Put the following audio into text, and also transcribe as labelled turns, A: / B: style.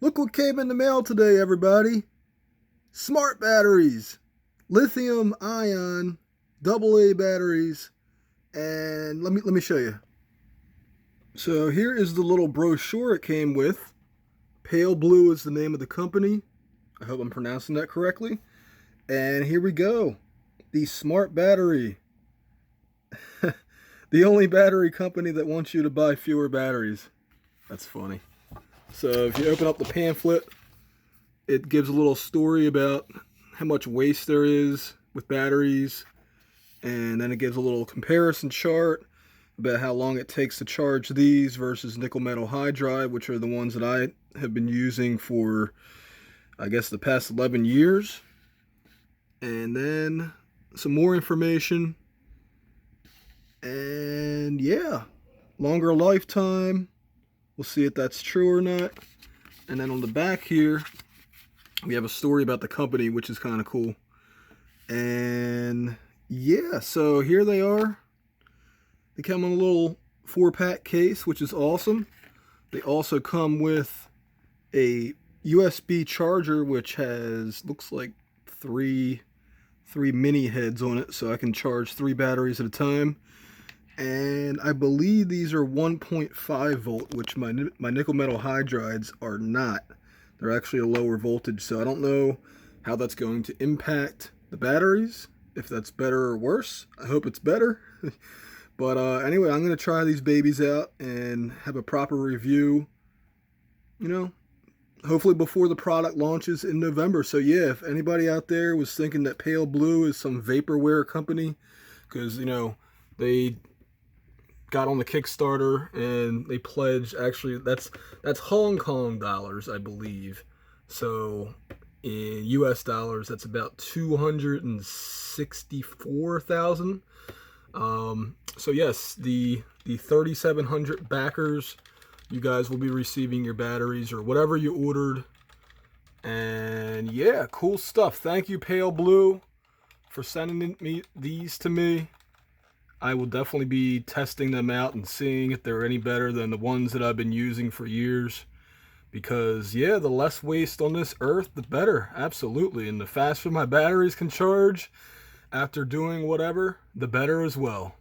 A: Look what came in the mail today, everybody. Smart batteries. Lithium ion AA batteries. And let me show you. So here is the little brochure it came with. PaleBlue is the name of the company. I hope I'm pronouncing that correctly. And here we go. The smart battery. The only battery company that wants you to buy fewer batteries. That's funny. So if you open up the pamphlet, it gives a little story about how much waste there is with batteries. And then it gives a little comparison chart about how long it takes to charge these versus nickel metal hydride, which are the ones that I have been using for, I guess, the past 11 years. And then some more information. And yeah, longer lifetime. We'll see if that's true or not. And then on the back here, we have a story about the company, which is kind of cool. And yeah, so here they are. They come in a little 4-pack case, which is awesome. They also come with a USB charger, which has, looks like three mini heads on it, so I can charge 3 batteries at a time. And I believe these are 1.5 volt, which my nickel metal hydrides are not. They're actually a lower voltage, so I don't know how that's going to impact the batteries, if that's better or worse. I hope it's better. But anyway, I'm going to try these babies out and have a proper review, you know, hopefully before the product launches in November. So yeah, if anybody out there was thinking that PaleBlue is some vaporware company, because, you know, they got on the Kickstarter and they pledged, actually that's Hong Kong dollars, I believe. So in US dollars, that's about 264,000. So yes, the 3,700 backers, you guys will be receiving your batteries or whatever you ordered. And yeah, cool stuff. Thank you, PaleBlue, for sending these to me. I will definitely be testing them out and seeing if they're any better than the ones that I've been using for years. Because, yeah, the less waste on this earth, the better. Absolutely. And the faster my batteries can charge after doing whatever, the better as well.